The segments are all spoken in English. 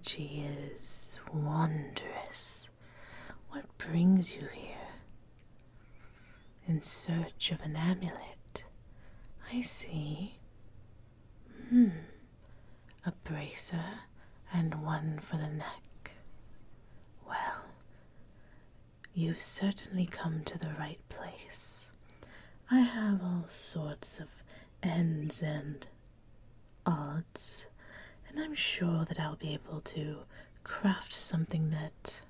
energy is wondrous. What brings you here? In search of an amulet. I see. A bracer and one for the neck. Well, you've certainly come to the right place. I have all sorts of ends and odds, and I'm sure that I'll be able to craft something that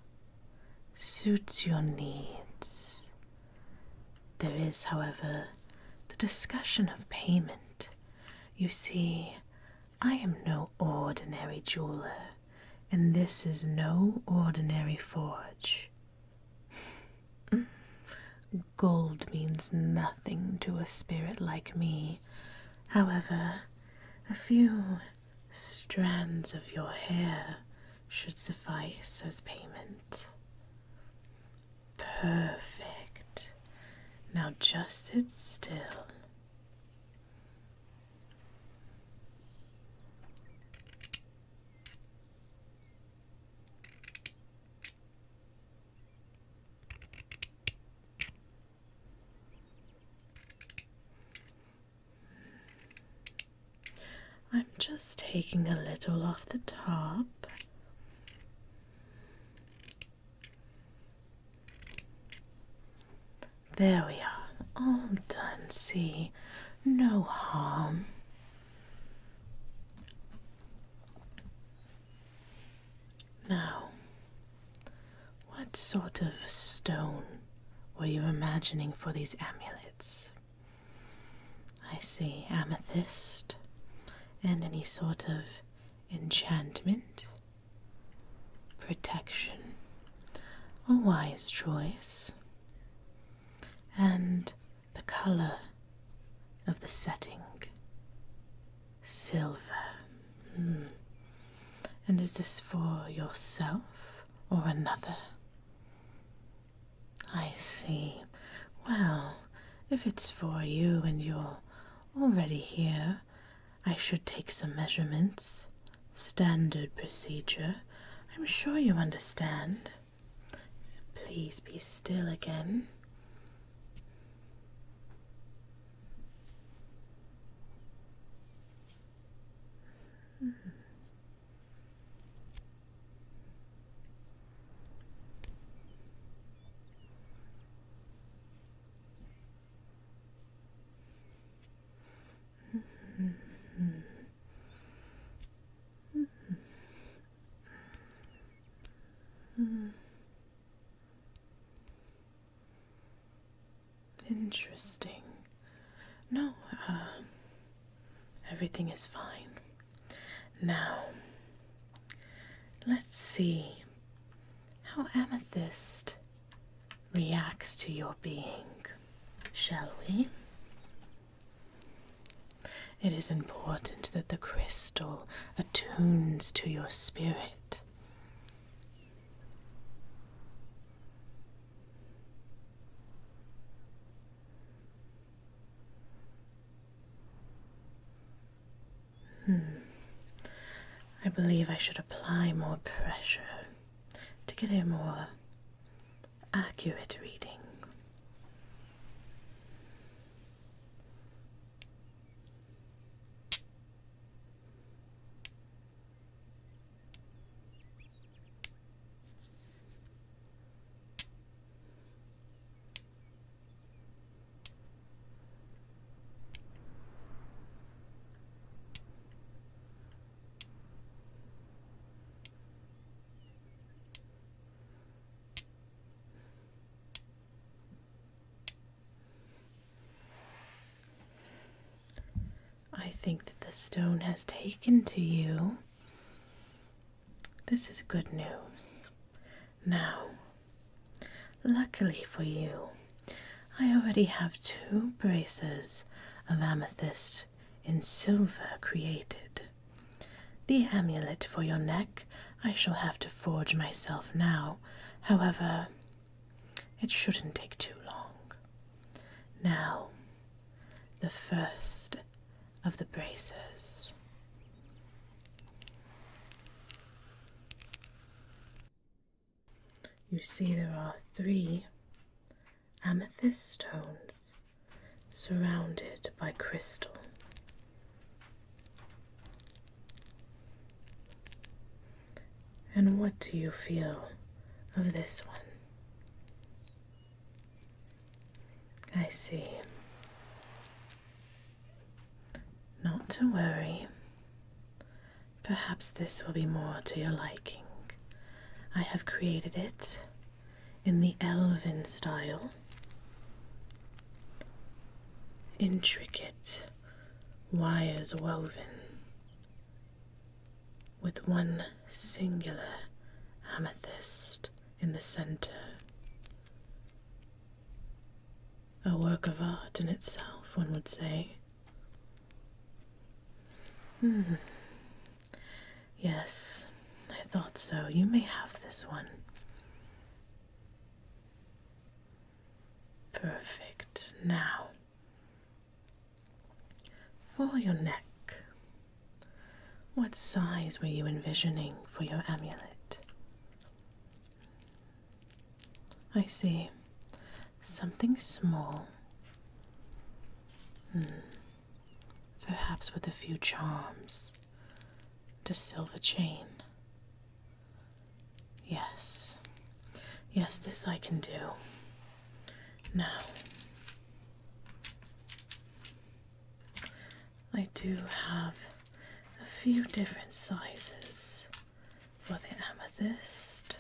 suits your needs. There is, however, the discussion of payment. You see, I am no ordinary jeweler, and this is no ordinary forge. Gold means nothing to a spirit like me. However, a few strands of your hair should suffice as payment. Perfect. Now just sit still. I'm just taking a little off the top. There we are, all done, see, no harm. Now, what sort of stone were you imagining for these amulets? I see amethyst, and any sort of enchantment, protection, a wise choice, and the color of the setting, silver. And is this for yourself or another? I see. Well, if it's for you and you're already here, I should take some measurements. Standard procedure. I'm sure you understand. Please be still again. Interesting. No, everything is fine. Now, let's see how amethyst reacts to your being, shall we? It is important that the crystal attunes to your spirit. I believe I should apply more pressure to get a more accurate reading. I think that the stone has taken to you. This is good news. Now, luckily for you, I already have 2 braces of amethyst in silver created. The amulet for your neck I shall have to forge myself now. However, it shouldn't take too long. Now, the first of the braces. You see, there are 3 amethyst stones surrounded by crystal. And what do you feel of this one? I see. Not to worry. Perhaps this will be more to your liking. I have created it in the elven style. Intricate wires woven with one singular amethyst in the center. A work of art in itself, one would say. Yes, I thought so. You may have this one. Perfect. Now, for your neck, what size were you envisioning for your amulet? I see. Something small. Perhaps with a few charms. A silver chain. Yes. Yes, this I can do. Now, I do have a few different sizes for the amethyst,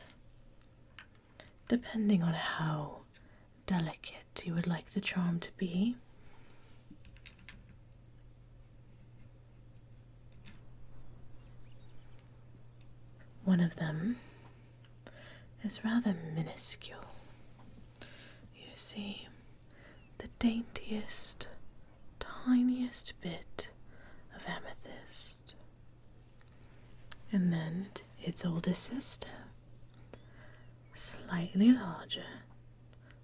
depending on how delicate you would like the charm to be. One of them is rather minuscule. You see, the daintiest, tiniest bit of amethyst. And then its older sister, slightly larger,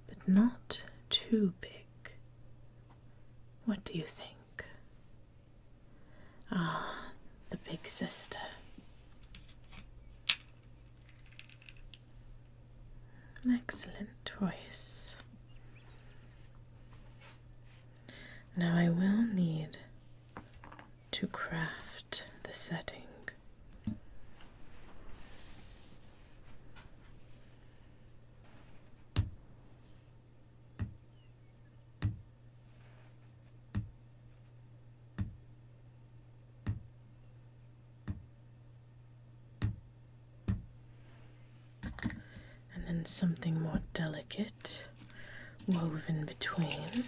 but not too big. What do you think? Ah, the big sister. Excellent choice. Now I will need to craft the setting. And then something more delicate woven between.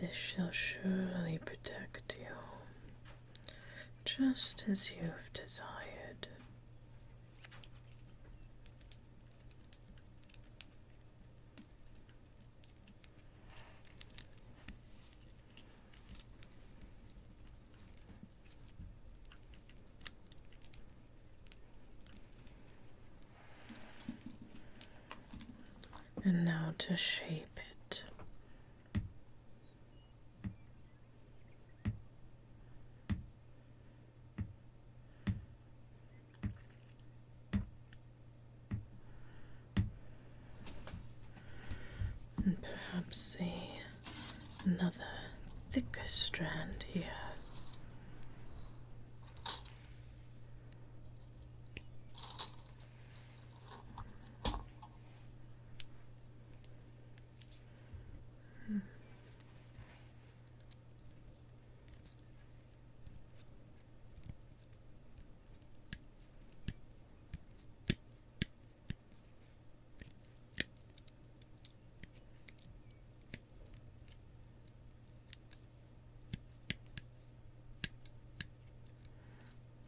This shall surely protect you, just as you've desired. And now to shape it. And perhaps another thicker strand here.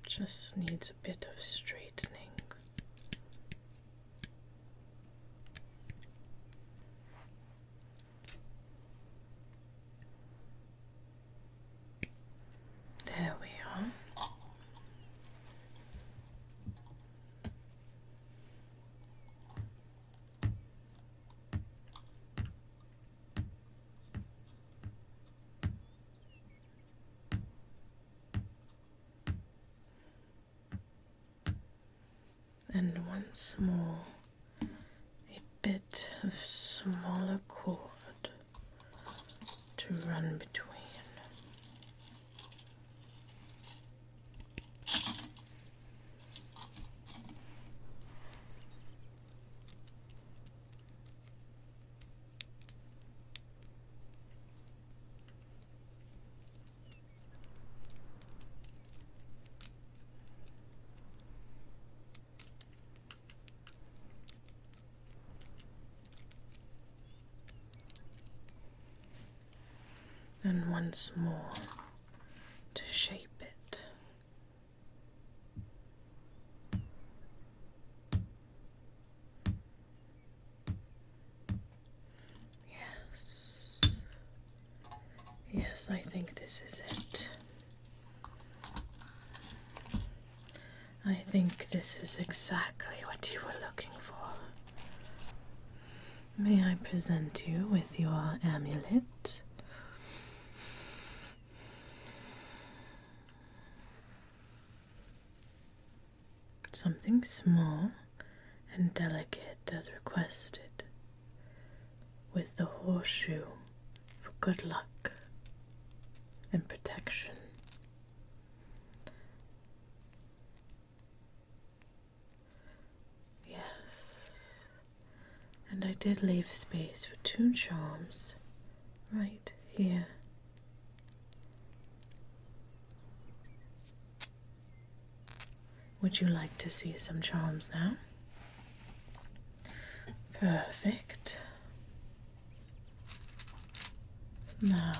Just needs a bit of straightening. There we are. once more a bit of smaller cord to run between. And once more to shape it. Yes. Yes, I think this is it. I think this is exactly what you were looking for. May I present you with your amulet? Something small and delicate as requested, with the horseshoe for good luck and protection. Yes, and I did leave space for 2 charms right here. Would you like to see some charms now? Perfect. Now,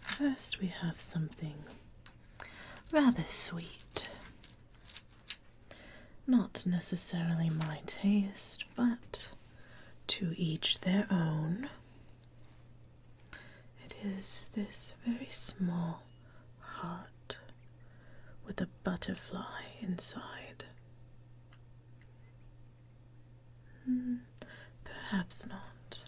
first we have something rather sweet. Not necessarily my taste, but to each their own. It is this very small heart with a butterfly inside. Perhaps not.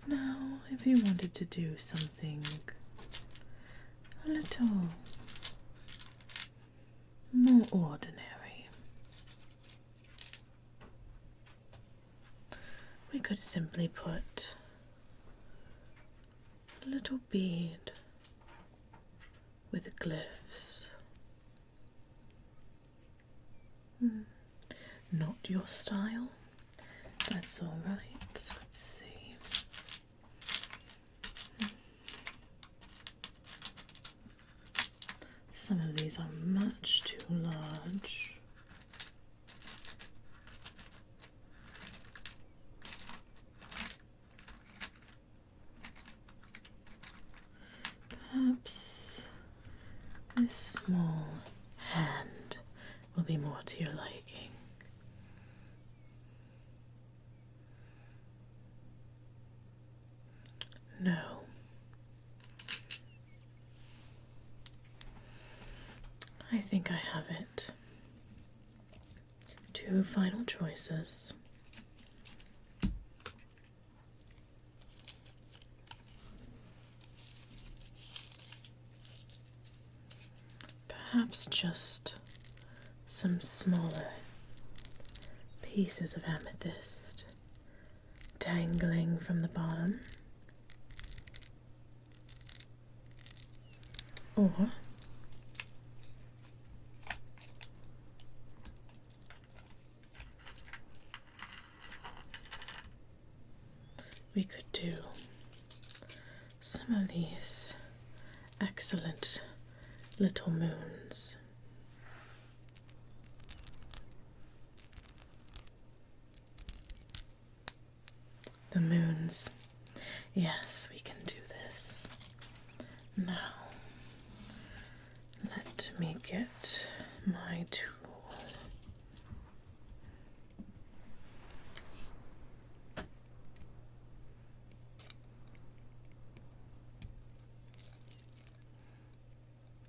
Now, if you wanted to do something a little more ordinary, we could simply put a little bead with glyphs. Not your style? That's all right. Let's see. Some of these are much too large. Perhaps this small hand will be more to your liking. No. I think I have it. 2 final choices. Perhaps just some smaller pieces of amethyst dangling from the bottom. Or we could do some of these excellent little moons. The moons. Yes, we can do this. Now, let me get my tool.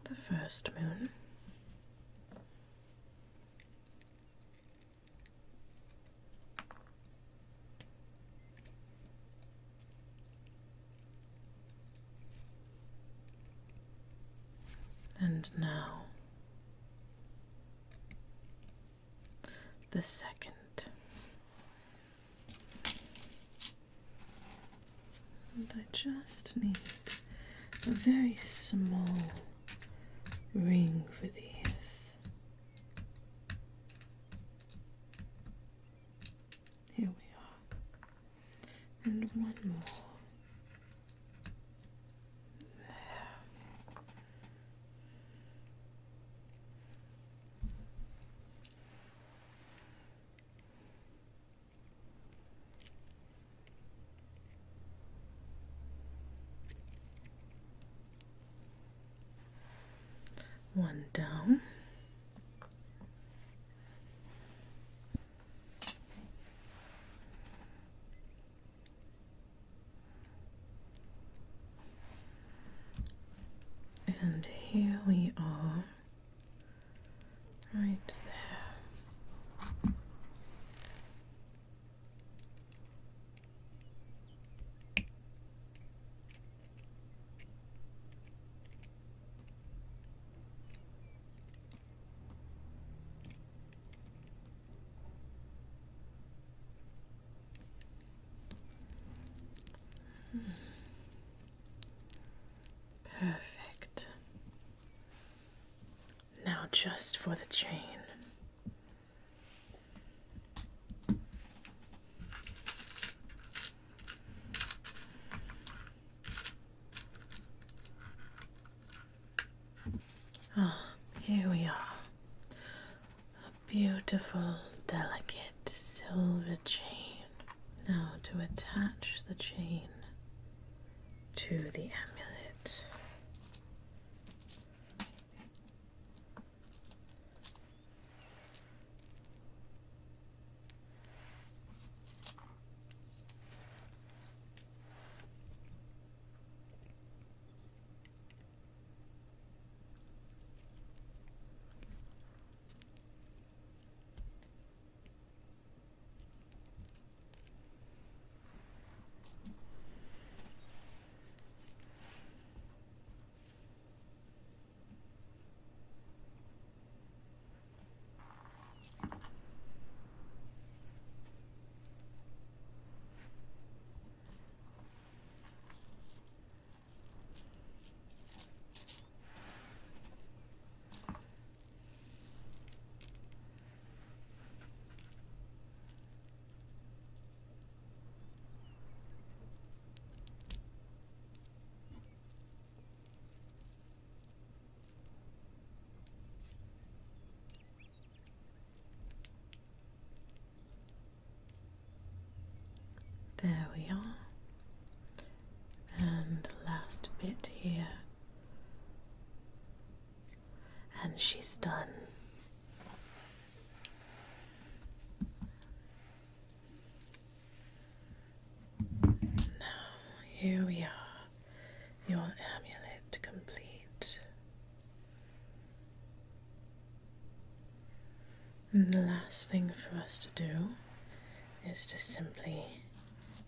The first moon. And now the second. And I just need a very small ring for these. Here we are. And one more. One down. And here we are, right there. Perfect. Now just for the chain. Here we are. A beautiful, delicate silver chain. Now to attach the chain to the amulet. There we are. And last bit here. And she's done. Now, here we are. Your amulet complete. And the last thing for us to do is to simply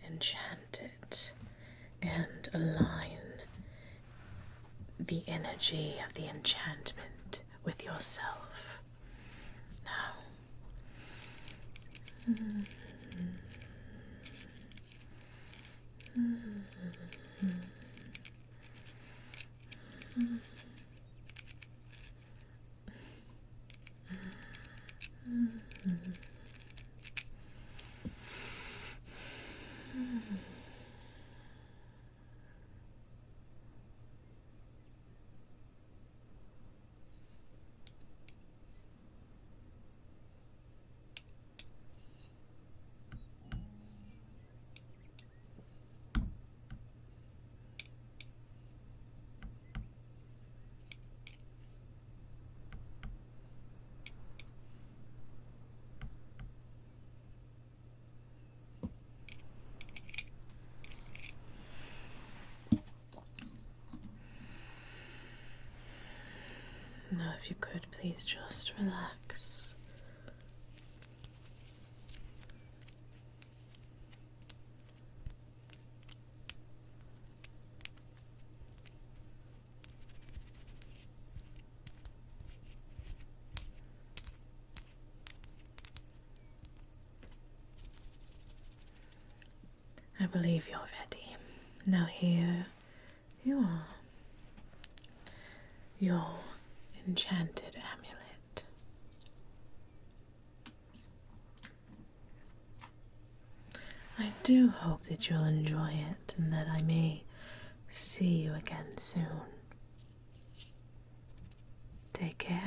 enchant it and align the energy of the enchantment with yourself. Now, now if you could please just relax. believe you're ready. Now here you are. Your enchanted amulet. I do hope that you'll enjoy it and that I may see you again soon. Take care.